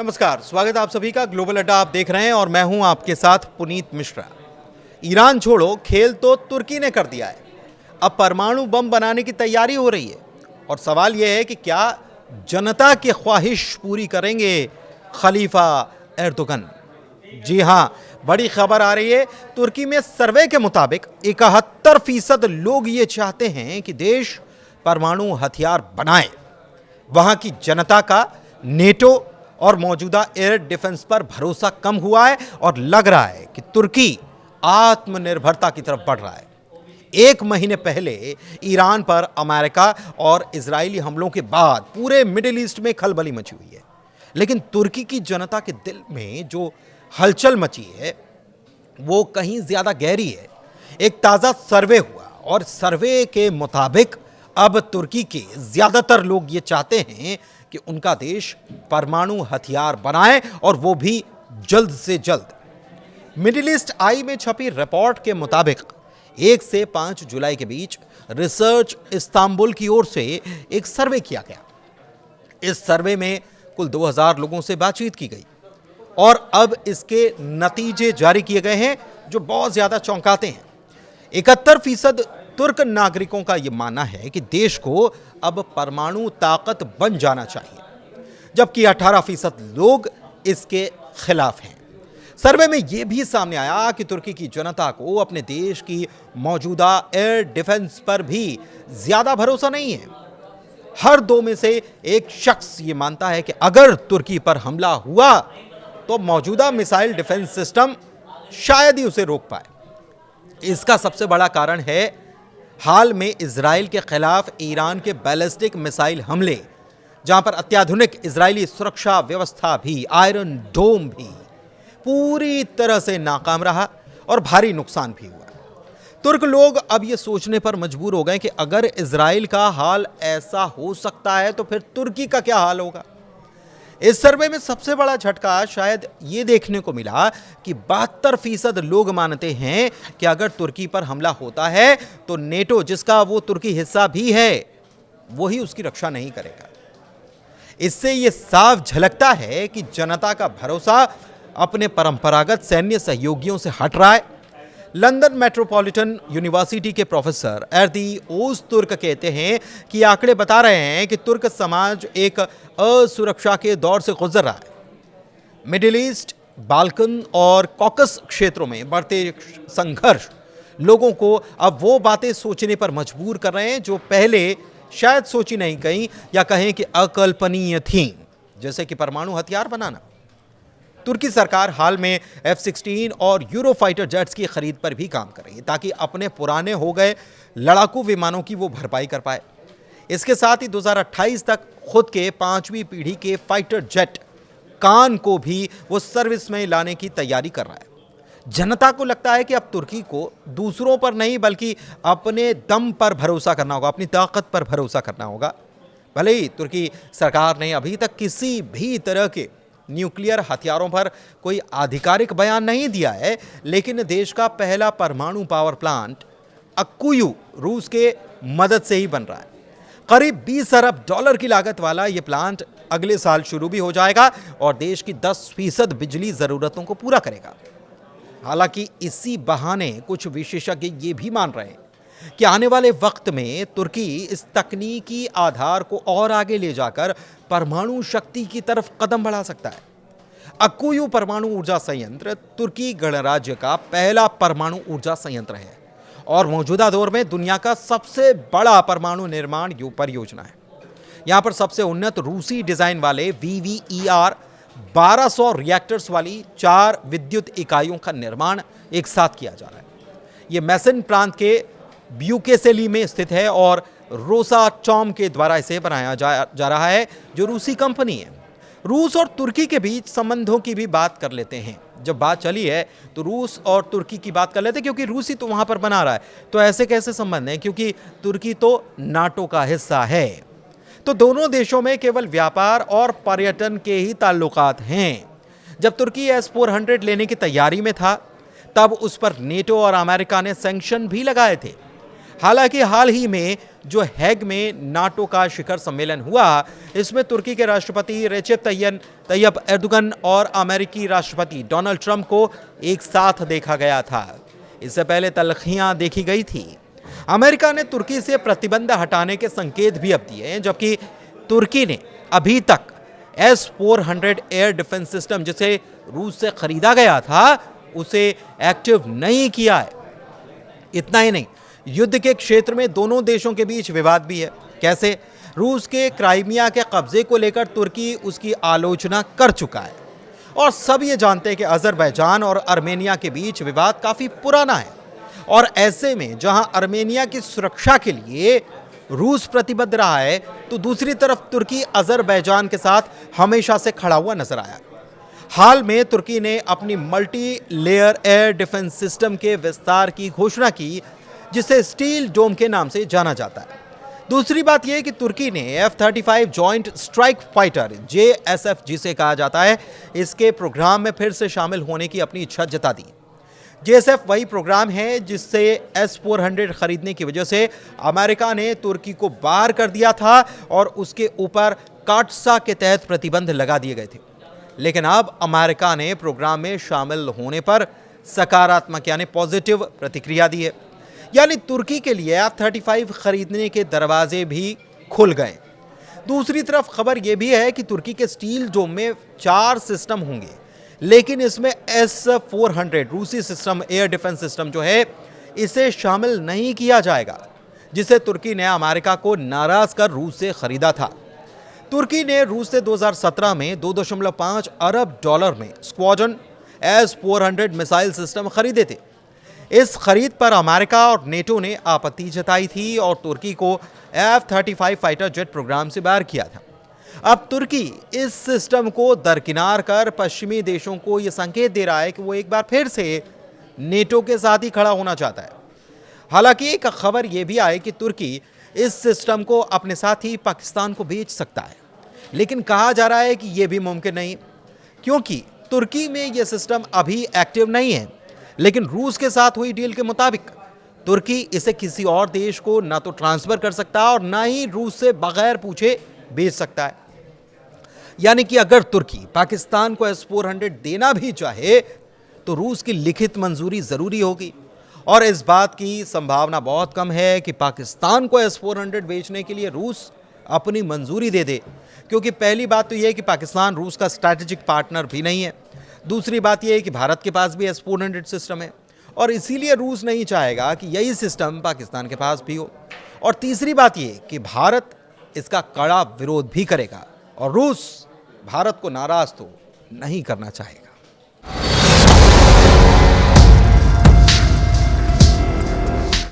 नमस्कार, स्वागत है आप सभी का। ग्लोबल अड्डा आप देख रहे हैं और मैं हूं आपके साथ पुनीत मिश्रा। ईरान छोड़ो, खेल तो तुर्की ने कर दिया है। अब परमाणु बम बनाने की तैयारी हो रही है और सवाल यह है कि क्या जनता की ख्वाहिश पूरी करेंगे खलीफा एर्दोगन। जी हां, बड़ी खबर आ रही है। तुर्की में सर्वे के मुताबिक 71% लोग ये चाहते हैं कि देश परमाणु हथियार बनाए। वहां की जनता का नेटो और मौजूदा एयर डिफेंस पर भरोसा कम हुआ है और लग रहा है कि तुर्की आत्मनिर्भरता की तरफ बढ़ रहा है। एक महीने पहले ईरान पर अमेरिका और इजरायली हमलों के बाद पूरे मिडिल ईस्ट में खलबली मची हुई है, लेकिन तुर्की की जनता के दिल में जो हलचल मची है वो कहीं ज्यादा गहरी है। एक ताजा सर्वे हुआ और सर्वे के मुताबिक अब तुर्की के ज्यादातर लोग ये चाहते हैं कि उनका देश परमाणु हथियार बनाए और वो भी जल्द से जल्द। मिडिल ईस्ट आई में छपी रिपोर्ट के मुताबिक 1 से 5 जुलाई के बीच रिसर्च इस्तांबुल की ओर से एक सर्वे किया गया। इस सर्वे में कुल 2000 लोगों से बातचीत की गई और अब इसके नतीजे जारी किए गए हैं जो बहुत ज्यादा चौंकाते हैं। 71% तुर्क नागरिकों का यह मानना है कि देश को अब परमाणु ताकत बन जाना चाहिए, जबकि 18% लोग इसके खिलाफ हैं। सर्वे में यह भी सामने आया कि तुर्की की जनता को अपने देश की मौजूदा एयर डिफेंस पर भी ज्यादा भरोसा नहीं है। हर दो में से एक शख्स यह मानता है कि अगर तुर्की पर हमला हुआ तो मौजूदा मिसाइल डिफेंस सिस्टम शायद ही उसे रोक पाए। इसका सबसे बड़ा कारण है हाल में इजराइल के खिलाफ ईरान के बैलिस्टिक मिसाइल हमले, जहां पर अत्याधुनिक इजरायली सुरक्षा व्यवस्था भी, आयरन डोम भी पूरी तरह से नाकाम रहा और भारी नुकसान भी हुआ। तुर्क लोग अब यह सोचने पर मजबूर हो गए कि अगर इजराइल का हाल ऐसा हो सकता है तो फिर तुर्की का क्या हाल होगा। इस सर्वे में सबसे बड़ा झटका शायद ये देखने को मिला कि 72% लोग मानते हैं कि अगर तुर्की पर हमला होता है तो नेटो, जिसका वो तुर्की हिस्सा भी है, वही उसकी रक्षा नहीं करेगा। इससे यह साफ झलकता है कि जनता का भरोसा अपने परंपरागत सैन्य सहयोगियों से हट रहा है। लंदन मेट्रोपॉलिटन यूनिवर्सिटी के प्रोफेसर एर्दी ओज़तुर्क कहते हैं कि आंकड़े बता रहे हैं कि तुर्क समाज एक असुरक्षा के दौर से गुजर रहा है। मिडिल ईस्ट, बाल्कन और कॉकस क्षेत्रों में बढ़ते संघर्ष लोगों को अब वो बातें सोचने पर मजबूर कर रहे हैं जो पहले शायद सोची नहीं गई या कहें कि अकल्पनीय थीं, जैसे कि परमाणु हथियार बनाना। तुर्की सरकार हाल में F-16 और यूरोफाइटर जेट्स की खरीद पर भी काम कर रही है ताकि अपने पुराने हो गए लड़ाकू विमानों की वो भरपाई कर पाए। इसके साथ ही 2028 तक खुद के 5वीं पीढ़ी के फाइटर जेट कान को भी वो सर्विस में लाने की तैयारी कर रहा है। जनता को लगता है कि अब तुर्की को दूसरों पर नहीं बल्कि अपने दम पर भरोसा करना होगा, अपनी ताकत पर भरोसा करना होगा। भले ही तुर्की सरकार ने अभी तक किसी भी तरह के न्यूक्लियर हथियारों पर कोई आधिकारिक बयान नहीं दिया है, लेकिन देश का पहला परमाणु पावर प्लांट अक्कुयू रूस के मदद से ही बन रहा है। करीब 20 अरब डॉलर की लागत वाला यह प्लांट अगले साल शुरू भी हो जाएगा और देश की 10% बिजली जरूरतों को पूरा करेगा। हालांकि इसी बहाने कुछ विशेषज्ञ ये भी मान रहे हैं कि आने वाले वक्त में तुर्की इस तकनीकी आधार को और आगे ले जाकर परमाणु शक्ति की तरफ कदम बढ़ा सकता है। अक्कुयू परमाणु ऊर्जा संयंत्र तुर्की गणराज्य का पहला परमाणु ऊर्जा संयंत्र है और मौजूदा दौर में दुनिया का सबसे बड़ा परमाणु निर्माण परियोजना है। यहां पर सबसे उन्नत रूसी डिजाइन वाले VVER 1200 रिएक्टर्स वाली 4 विद्युत इकाइयों का निर्माण एक साथ किया जा रहा है। यह मैसन प्रांत के ब्यूकेसेली में स्थित है और रोसाटॉम के द्वारा इसे बनाया जा रहा है, जो रूसी कंपनी है। रूस और तुर्की के बीच संबंधों की भी बात कर लेते हैं। जब बात चली है तो रूस और तुर्की की बात कर लेते हैं, क्योंकि रूसी तो वहां पर बना रहा है। तो ऐसे कैसे संबंध हैं, क्योंकि तुर्की तो नाटो का हिस्सा है। तो दोनों देशों में केवल व्यापार और पर्यटन के ही ताल्लुकात हैं। जब तुर्की S-400 लेने की तैयारी में था तब उस पर नेटो और अमेरिका ने सैंक्शन भी लगाए थे। हालांकि हाल ही में जो हैग में नाटो का शिखर सम्मेलन हुआ, इसमें तुर्की के राष्ट्रपति रेसेप तैयब एर्दोगन और अमेरिकी राष्ट्रपति डोनाल्ड ट्रंप को एक साथ देखा गया था। इससे पहले तल्खियां देखी गई थी। अमेरिका ने तुर्की से प्रतिबंध हटाने के संकेत भी अब दिए हैं, जबकि तुर्की ने अभी तक S-400 एयर डिफेंस सिस्टम, जिसे रूस से खरीदा गया था, उसे एक्टिव नहीं किया है। इतना ही नहीं, युद्ध के क्षेत्र में दोनों देशों के बीच विवाद भी है। कैसे? रूस के क्राइमिया के कब्जे को लेकर तुर्की उसकी आलोचना कर चुका है और सब ये जानते हैं कि अजरबैजान और आर्मेनिया के बीच विवाद काफी पुराना है और ऐसे में जहां आर्मेनिया की सुरक्षा के लिए रूस प्रतिबद्ध रहा है, तो दूसरी तरफ तुर्की अजरबैजान के साथ हमेशा से खड़ा हुआ नजर आया। हाल में तुर्की ने अपनी multi layer air defence system के विस्तार की घोषणा की, जिसे स्टील डोम के नाम से जाना जाता है। दूसरी बात यह कि तुर्की ने F-35 joint strike fighter JSF, जिसे कहा जाता है, इसके प्रोग्राम में फिर से शामिल होने की अपनी इच्छा जता दी। JSF वही प्रोग्राम है जिससे S-400 खरीदने की वजह से अमेरिका ने तुर्की को बाहर कर दिया था और उसके ऊपर काटसा के तहत प्रतिबंध लगा दिए गए थे। लेकिन अब अमेरिका ने प्रोग्राम में शामिल होने पर सकारात्मक यानी पॉजिटिव प्रतिक्रिया दी है, यानी तुर्की के लिए F-35 खरीदने के दरवाजे भी खुल गए। दूसरी तरफ खबर यह भी है कि तुर्की के स्टील डोम में 4 सिस्टम होंगे, लेकिन इसमें S-400 रूसी सिस्टम एयर डिफेंस सिस्टम जो है, इसे शामिल नहीं किया जाएगा, जिसे तुर्की ने अमेरिका को नाराज कर रूस से खरीदा था। तुर्की ने रूस से 2017 में $2.5 अरब में स्क्वाड्रन S-400 मिसाइल सिस्टम खरीदे थे। इस खरीद पर अमेरिका और नेटो ने आपत्ति जताई थी और तुर्की को F-35 फाइटर जेट प्रोग्राम से बाहर किया था। अब तुर्की इस सिस्टम को दरकिनार कर पश्चिमी देशों को यह संकेत दे रहा है कि वो एक बार फिर से नेटो के साथ ही खड़ा होना चाहता है। हालांकि एक खबर यह भी आई कि तुर्की इस सिस्टम को अपने साथ ही पाकिस्तान को बेच सकता है, लेकिन कहा जा रहा है कि यह भी मुमकिन नहीं, क्योंकि तुर्की में यह सिस्टम अभी एक्टिव नहीं है। लेकिन रूस के साथ हुई डील के मुताबिक तुर्की इसे किसी और देश को ना तो ट्रांसफर कर सकता और ना ही रूस से बगैर पूछे बेच सकता है। यानी कि अगर तुर्की पाकिस्तान को S-400 देना भी चाहे तो रूस की लिखित मंजूरी जरूरी होगी और इस बात की संभावना बहुत कम है कि पाकिस्तान को S-400 बेचने के लिए रूस अपनी मंजूरी दे दे, क्योंकि पहली बात तो यह है कि पाकिस्तान रूस का स्ट्रैटेजिक पार्टनर भी नहीं है। दूसरी बात यह है कि भारत के पास भी S-400 सिस्टम है और इसीलिए रूस नहीं चाहेगा कि यही सिस्टम पाकिस्तान के पास भी हो। और तीसरी बात यह कि भारत इसका कड़ा विरोध भी करेगा और रूस भारत को नाराज तो नहीं करना चाहेगा।